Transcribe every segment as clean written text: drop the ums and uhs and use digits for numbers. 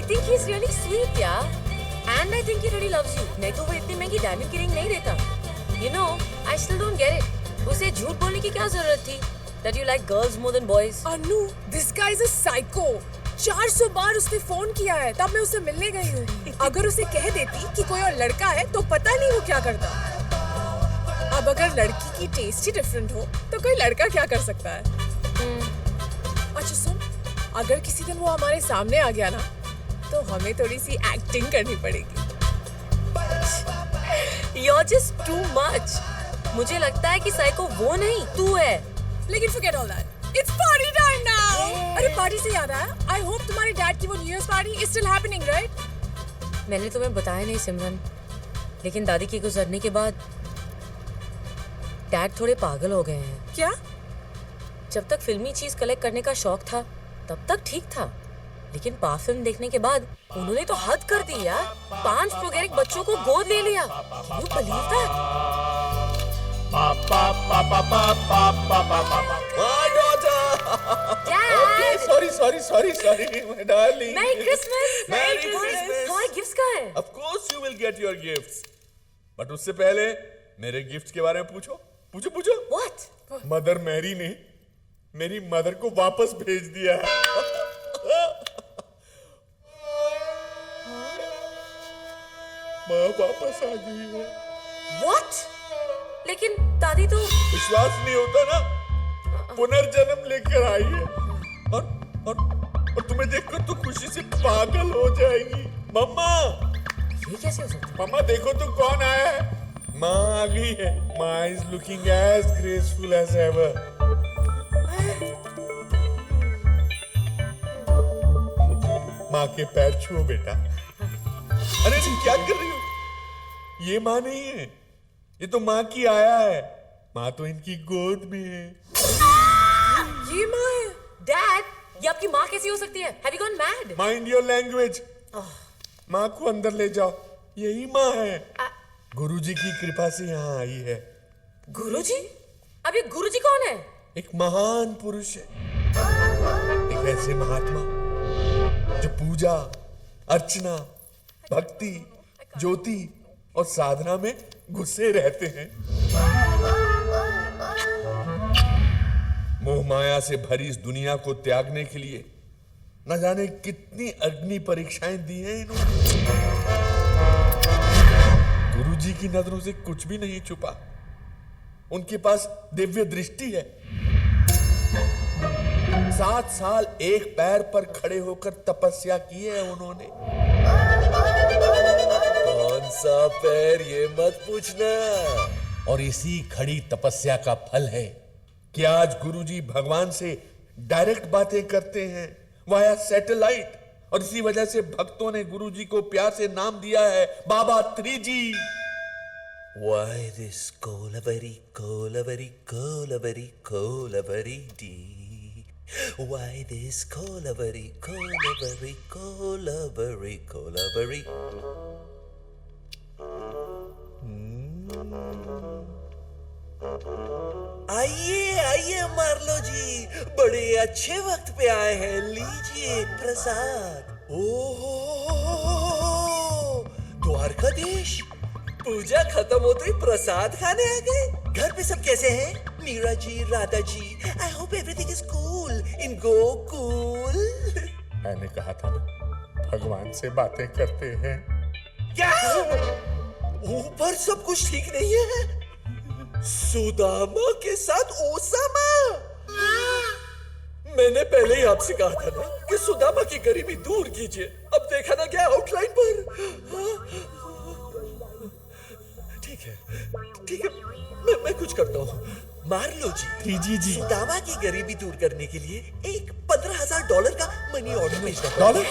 think he's really sweet, yeah. And I think he really loves you. नहीं तो वो इतनी महंगी डायमंड की रिंग नहीं देता. You know, I still don't get it. उसे झूठ बोलने की क्या जरूरत थी? That you like girls more than boys. Anu, this guy is a psycho. 400 बार उसने फोन किया है, तब मैं उससे मिलने गई हूँ. अगर उसे कह देती कि कोई और लड़का है, तो पता नहीं वो क्या करता. अब अगर लड़की की टेस्ट ही डिफरेंट हो, तो कोई लड़का क्या कर सकता है? अच्छा सुन, अगर किसी दिन वो हमारे सामने आ गया ना, तो हमें थोड़ी सी एक्टिंग करनी पड़ेगी. You're just too much. मुझे लगता है कि साइको वो नहीं, तू है. लेकिन forget all that. It's party time now. अरे पार्टी से याद आया. I hope तुम्हारे डैड की वो new year party is still happening, right? मैंने तुम्हें बताया नहीं सिमरन, लेकिन दादी के गुजरने के बाद डैड थोड़े पागल हो गए हैं. क्या? जब तक फिल्मी चीज कलेक्ट करने का शौक था, तब तक ठीक था. लेकिन पा फिल्म देखने के बाद उन्होंने तो हद कर दी यार. 5 प्रोगेरिक बच्चों को गोद ले लिया. Can you believe that? My daughter. Dad! Sorry, my darling. Merry Christmas! Merry Christmas! हमारे गिफ्ट्स कहाँ हैं? Of course you will get your gifts. But उससे पहले मेरे गिफ्ट्स के बारे में पूछो. What? मदर मैरी ने मेरी मदर को वापस भेज दिया है. माँ वापस आ गई है. What? लेकिन दादी तो विश्वास नहीं होता ना. पुनर्जन्म लेकर आई है. और तुम्हें देखकर तो खुशी से पागल हो जाएगी. मम्मा, ये कैसे हो सकता है? मम्मा देखो तो कौन आया है. माँ आ गई है. माँ is looking as graceful as ever. माँ के पैर छुओ बेटा. अरे तुम क्या कर रही हो? ये माँ नहीं है, ये तो माँ की आया है. माँ तो इनकी गोद में है. ये माँ है. डैड, ये आपकी माँ कैसी हो सकती है? Have you gone mad? Mind your language. माँ को अंदर ले जाओ. यही माँ है. गुरुजी की कृपा से यहाँ आई है. गुरुजी? अब ये गुरुजी कौन है? एक महान पुरुष है. एक ऐसे महात्मा जो पूजा, अर्चना, भक्ति, ज्योति और साधना में घुसे रहते हैं. मोह माया से भरी इस दुनिया को त्यागने के लिए न जाने कितनी अग्नि परीक्षाएं दी हैं इन्होंने. गुरुजी की नजरों से कुछ भी नहीं छुपा. उनके पास दिव्य दृष्टि है. 7 साल एक पैर पर खड़े होकर तपस्या की है उन्होंने. कौन सा पैर ये मत पूछना. और इसी खड़ी तपस्या का फल है कि आज गुरुजी भगवान से डायरेक्ट बातें करते हैं वाया सैटेलाइट. और इसी वजह से भक्तों ने गुरुजी को प्यार से नाम दिया है बाबा 3G. Why this Kolavari dee? Why this Kolavari? आइए मार्लो जी, बड़े अच्छे वक्त पे आए हैं. लीजिए प्रसाद. ओहो, द्वारकाधीश, पूजा खत्म होते ही प्रसाद खाने आ गए. घर पे सब कैसे हैं? Meera ji, Radha ji, I hope everything is cool in Gokul. मैंने कहा था ना, भगवान से बातें करते हैं. क्या ऊपर सब कुछ ठीक नहीं है? सुदामा के साथ ओसामा. मैंने पहले ही आपसे कहा था ना कि सुदामा की गरीबी दूर कीजिए. अब देखा ना क्या आउटलाइन पर. ठीक है, मैं कुछ करता हूँ. मार्लो जी, जी. सुदामा की गरीबी दूर करने के लिए एक $15,000 का मनी ऑर्डर भेजना. डॉलर?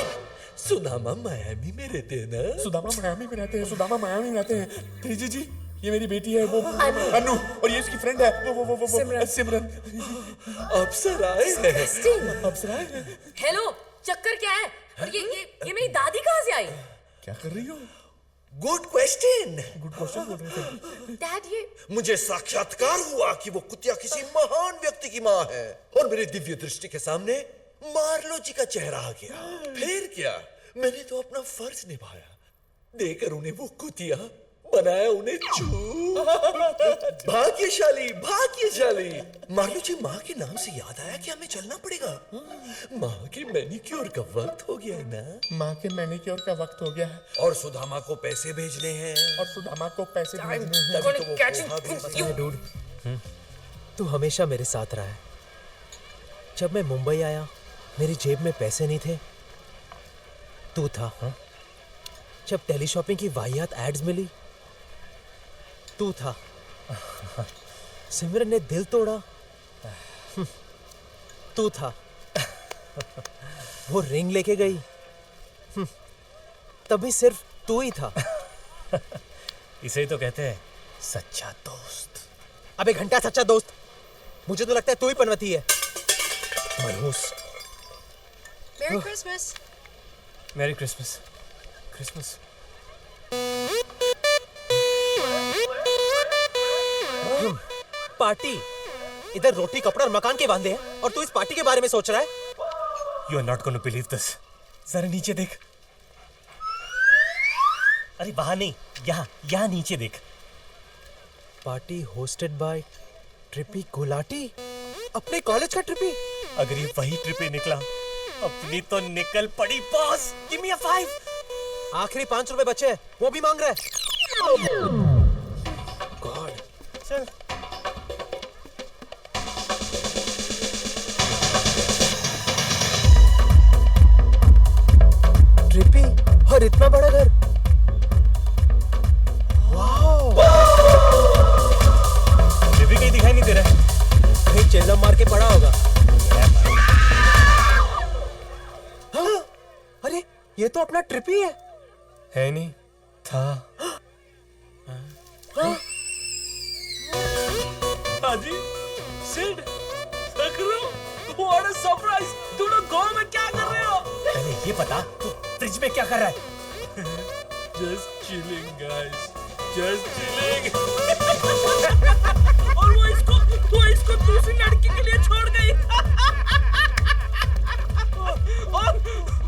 सुदामा मायामी में रहते हैं ना. सुदामा मायामी में रहते हैं. जी, ये मेरी बेटी है, वो अनु. और ये इसकी फ्रेंड है, वो सिमरन. अप्सराएं हैं. अप्सराएं हैं. हेलो, चक्कर क्या है? और ये मेरी दादी कहाँ से आई? क्या कर रही हो? गुड क्वेश्चन बोल रहे थे. डैड, ये मुझे साक्षात्कार हुआ कि वो कुतिया किसी महान व्यक्ति की माँ है. और मेरे दिव्य दृष्टि के सामने मार्लो जी का चेहरा आ गया. फिर क्या, मैंने तो अपना फर्ज निभाया, देकर उन्हें वो कुतिया, बनाया उन्हें चूर। भाग्यशाली भाग्यशाली। मालू जी, माँ के नाम से याद आया कि हमें चलना पड़ेगा। माँ के मैनिक्योर का वक्त हो गया है ना। माँ के मैनिक्योर का वक्त हो गया है और सुदामा को पैसे भेजने हैं। और सुदामा को पैसे भेजने हैं। तभी तो वो पोहा भी बना- डूड, तू हमेशा मेरे साथ रहा है। जब मैं मुंबई आया, मेरी जेब में पैसे नहीं थे, तू था। जब टेली शॉपिंग की वाहियात एड्स मिली, तू था। सिमरन ने दिल तोड़ा, तू था। वो रिंग लेके गई, तभी सिर्फ तू ही था। इसे ही तो कहते हैं सच्चा दोस्त। अबे घंटा सच्चा दोस्त, मुझे तो लगता है तू ही पनवती है। मनहूस। Merry Christmas. Merry Christmas. Christmas. Party, इधर रोटी कपड़ा और मकान के वांदे हैं और तू इस पार्टी के बारे में सोच रहा है। You are not going to believe this. जरा नीचे देख। अरे वहां नहीं, यहाँ नीचे देख। Party hosted by Trippy Gulati. अपने कॉलेज का ट्रिपी। अगर ये वही ट्रिपे निकला, अपनी तो निकल पड़ी बॉस। गिव मी अ 5। आखिरी 5 रुपए बचे हैं, वो भी मांग रहा है। गॉड। चल। ट्रिपी और इतना बड़ा घर। ट्रिपी कहीं दिखाई नहीं दे रहा है। कहीं चिल्लम मार के पड़ा होगा। हाँ, अरे ये तो अपना ट्रिपी है नहीं, था। हाजी, सिड, व्हाट अ सरप्राइज। तुम लोग गांव में क्या कर रहे हो? पहले ये बता, तू फ्रिज में क्या कर रहा है? Just chilling, guys. Just chilling. और वो इसको दूसरी लड़की के लिए छोड़ गई।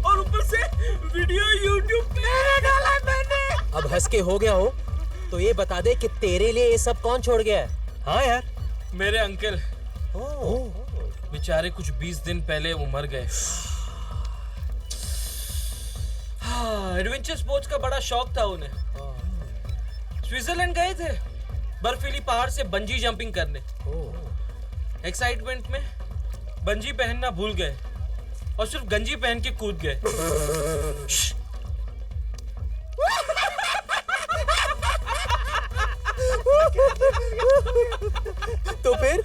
और ऊपर से वीडियो YouTube पे डाला मैंने। अब हंस के हो गया हो तो ये बता दे कि तेरे लिए ये सब कौन छोड़ गया है। हाँ यार, मेरे अंकल बेचारे कुछ 20 दिन पहले वो मर गए। एडवेंचर स्पोर्ट्स का बड़ा शौक था उन्हें। स्विट्जरलैंड गए थे बर्फीली पहाड़ से बंजी जंपिंग करने। एक्साइटमेंट में बंजी पहनना भूल गए और सिर्फ गंजी पहन के कूद गए। तो फिर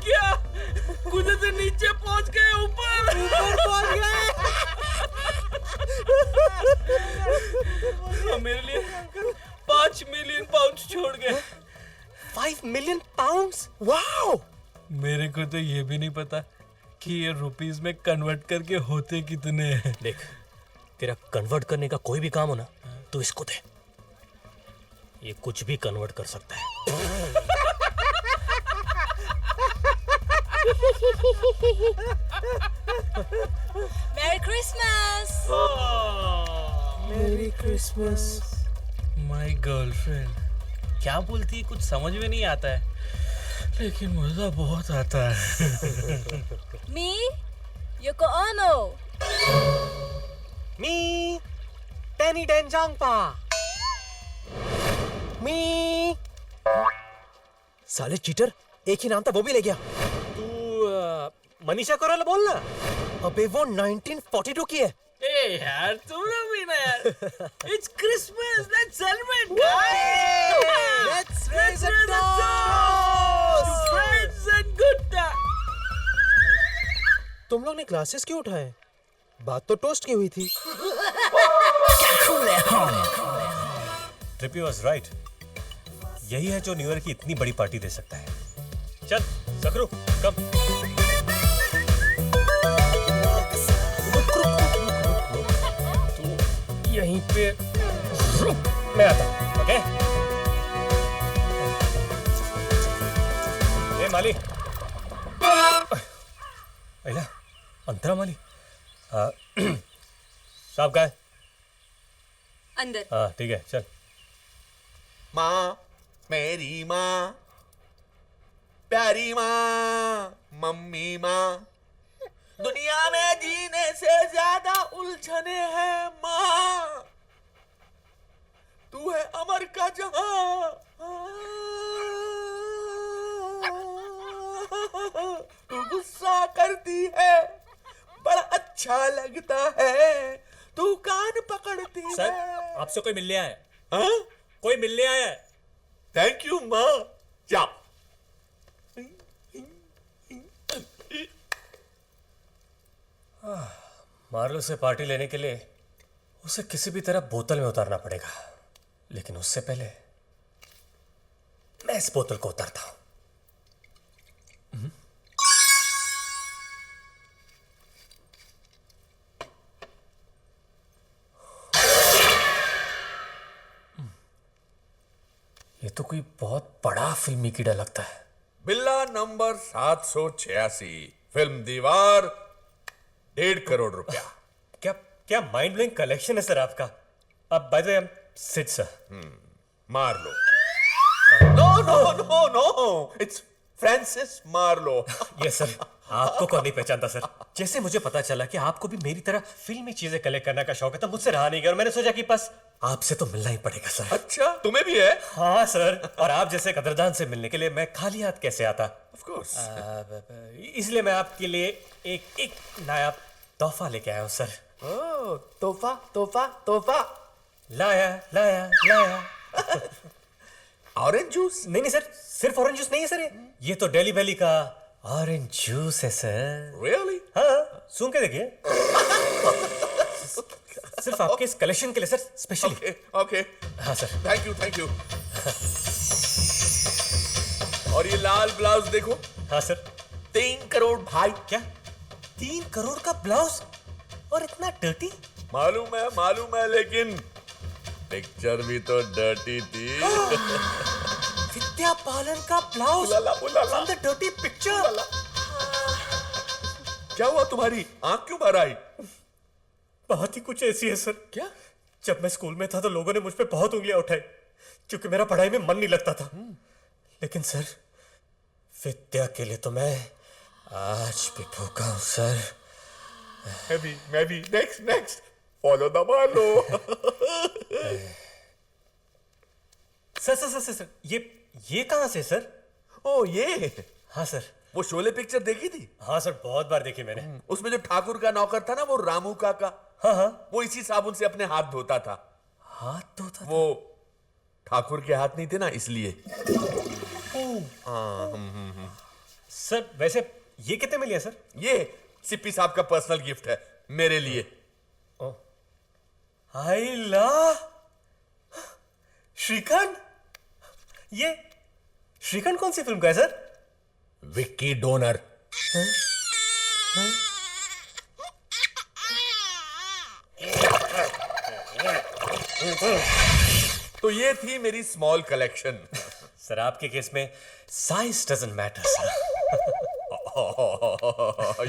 क्या, कूदे से नीचे पहुंच गए, ऊपर पहुंच गए। मेरे लिए 5 मिलियन पाउंड छोड़ गए। 5 मिलियन पाउंड्स। वाओ। मेरे को तो ये भी नहीं पता कि ये रुपीस में कन्वर्ट करके होते कितने हैं। देख, तेरा कन्वर्ट करने का कोई भी काम हो ना, तो इसको दे। ये कुछ भी कन्वर्ट कर सकता है। Merry Christmas! मेरी क्रिसमस। माय गर्लफ्रेंड क्या बोलती है कुछ समझ में नहीं आता है, लेकिन मजा बहुत आता है। Me? Yoko Ono! मी टेनी डेंजांगपा। मी। साले चीटर, एक ही नाम था वो भी ले गया। तू मनीषा कोइराला बोल ना। अबे वो 1942 की है। ए यार तुम लोग भी ना यार। It's Christmas, let's celebrate guys! Let's Let's raise a toast to friends and good times. तुम लोग ने ग्लासेस क्यों उठाए? बात तो टोस्ट की हुई थी। Trippy was right. यही है जो न्यू ईयर की इतनी बड़ी पार्टी दे सकता है। चल सकरू, कम। तू यहीं पे रुक, मैं आता हूं, ओके? ए माली, अला, अंतरा माली, साहब का है? अंदर। हाँ ठीक है चल। माँ, मेरी माँ, प्यारी माँ, मम्मी माँ, दुनिया में जीने से ज्यादा उलझने हैं माँ, तू है अमर का जहां, तू गुस्सा करती है बड़ा अच्छा लगता है, तू कान पकड़ती सर है। आपसे कोई मिलने आया है? हाँ? कोई मिलने आया है? थैंक यू माँ। जाओ। मार्लो से पार्टी लेने के लिए उसे किसी भी तरह बोतल में उतारना पड़ेगा, लेकिन उससे पहले मैं इस बोतल को उतारता हूं। ये तो कोई बहुत बड़ा फिल्मी कीड़ा लगता है। बिल्ला नंबर 786, फिल्म दीवार, 1.5 करोड़ रुपया। क्या क्या माइंड ब्लोइंग कलेक्शन है सर आपका। अब by the way Sid sir. Marlo. No no no no, it's Francis Marlo. Yes sir. आपको कौन नहीं पहचानता सर। जैसे मुझे पता चला कि आपको भी मेरी तरह फिल्मी चीजें कलेक्ट करने का शौक है तो मुझसे रहा नहीं गया और मैंने सोचा कि बस आपसे तो मिलना ही पड़ेगा सर। अच्छा, तुम्हें भी है? हाँ सर, और आप जैसे कदरदान से मिलने के लिए मैं खाली हाथ कैसे आता। Of course. इसलिए मैं आपके लिए एक नायाब तोहफा लेके आया हूँ सर। ओह, तोहफा तोहफा तोहफा। लाया लाया लाया। Orange juice? नहीं नहीं सर, सिर्फ ऑरेंज जूस नहीं है सर, ये तो दिल्ली वैली का ऑरेंज जूस है सर। रियली? हाँ, सुन के देखिए। सिर्फ आपके इस कलेक्शन के लिए सर, स्पेशली। Okay okay. हाँ sir. Thank you thank you. और ये लाल ब्लाउज देखो। हाँ सर। 3 करोड़ भाई। क्या 3 करोड़ का ब्लाउज और इतना डर्टी? मालूम है, लेकिन पिक्चर भी तो डर्टी थी। विद्या बालन का ब्लाउज उलाला, उलाला। From the dirty picture. क्या हुआ तुम्हारी आंख क्यों भर आई? बात ही कुछ ऐसी है सर। क्या? जब मैं स्कूल में था तो लोगों ने मुझ पे बहुत उंगलियां उठाई क्योंकि मेरा पढ़ाई में मन नहीं लगता था। लेकिन सर, विद्या के लिए तो मैं आज भी भूखा हूं सर। मैं भी। Next follow the Marlo. Sir ये कहां से सर? ओ ये। हाँ सर। वो शोले पिक्चर देखी थी? हाँ सर, बहुत बार देखी मैंने। उसमें जो ठाकुर का नौकर था ना, वो रामू काका, हाँ वो इसी साबुन से अपने हाथ धोता था। हाथ धोता था? वो ठाकुर के हाथ नहीं थे ना, इसलिए। सर वैसे ये कितने में लिया सर? ये सिप्पी साहब का पर्सनल गिफ्ट है मेरे लिए। आई ला श्रीकांत। ये श्रीकांत कौन सी फिल्म का है सर? विक्की डोनर। तो ये थी मेरी स्मॉल कलेक्शन। सर आपके केस में size doesn't matter sir.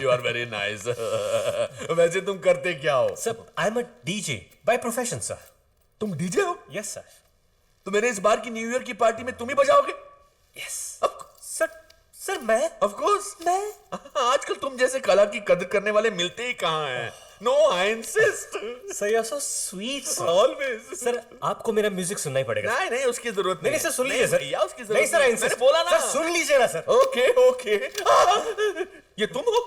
You are very nice. वैसे तुम करते क्या हो? Sir I am a DJ by profession sir. तुम डीजे हो? Yes sir. तो मेरे इस बार की न्यू ईयर की पार्टी में तुम ही बजाओगे? यस सर मैं ऑफ कोर्स। आजकल तुम जैसे कला की कदर करने वाले मिलते ही कहां हैं। No, I insist. Sir you are so sweet sir. Always. Sir आपको मेरा म्यूजिक सुनना ही पड़ेगा। नहीं, उसकी जरूरत नहीं सर, सुन लीजिए सर। भैया, उसकी जरूरत नहीं सर, नहीं। मैंने बोला ना। सर सुन लीजिए ना सर। ओके। ये तुम हो?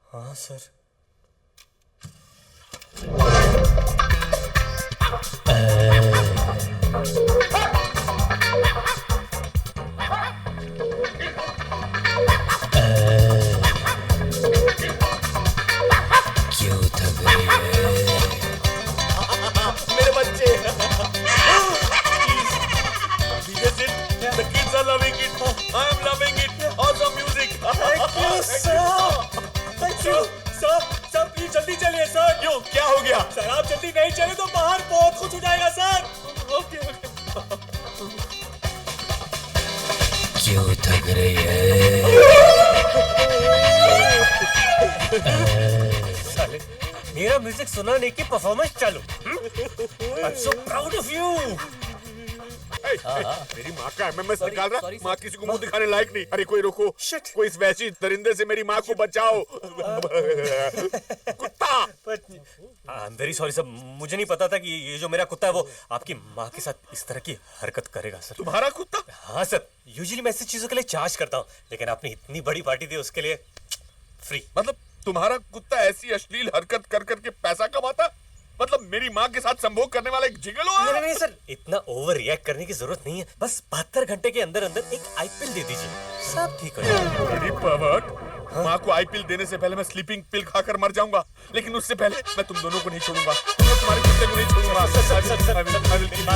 हाँ सर। क्यों थक रही है मेरे बच्चे। DJ Sid, the kids are loving it. I am loving it. Awesome music. Thank you, sir. Thank you. Sir please जल्दी चलिए सर। क्यों, क्या हो गया? सर आप जल्दी नहीं चले तो बाहर बहुत कुछ हो जाएगा सर। ओके। क्यों थक रही है? साले मेरा म्यूजिक सुनाने की परफॉर्मेंस चालू। I am so proud of you. मेरी माँ का एमएमएस निकाल रहा, माँ किसी को मुंह दिखाने लायक नहीं। अरे कोई रोको, कोई इस वैसी दरिंदे से मेरी माँ को बचाओ। कुत्ता। I am very sorry sir, मुझे नहीं पता था कि ये जो मेरा कुत्ता है वो आपकी माँ के साथ इस तरह की हरकत करेगा सर। तुम्हारा कुत्ता? हाँ सर, यूजुअली मैं ऐसी चीजों के लिए चार्ज करता हूँ, लेकिन आपने इतनी बड़ी पार्टी दी उसके लिए फ्री। मतलब तुम्हारा कुत्ता ऐसी अश्लील हरकत कर करके पैसा कमाता? मतलब मेरी माँ के साथ संभोग करने वाला एक जिगलो है? नहीं सर, इतना ओवर रिएक्ट करने की जरूरत नहीं है। बस 72 घंटे के अंदर अंदर एक आईपीएल दे दीजिए, सब ठीक हो जाएगा। बड़ी परवर्ट। माँ को आईपीएल देने से पहले मैं स्लीपिंग पिल खाकर मर जाऊंगा, लेकिन उससे पहले मैं तुम दोनों को नहीं छोड़ूंगा। मैं तुम्हारे कुत्ते को नहीं छोड़ूंगा। बात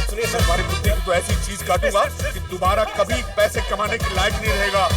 सुनिए सर, तुम्हारे कुत्ते की तो ऐसी चीज काटूंगा कि दोबारा कभी पैसे कमाने के लायक नहीं रहेगा।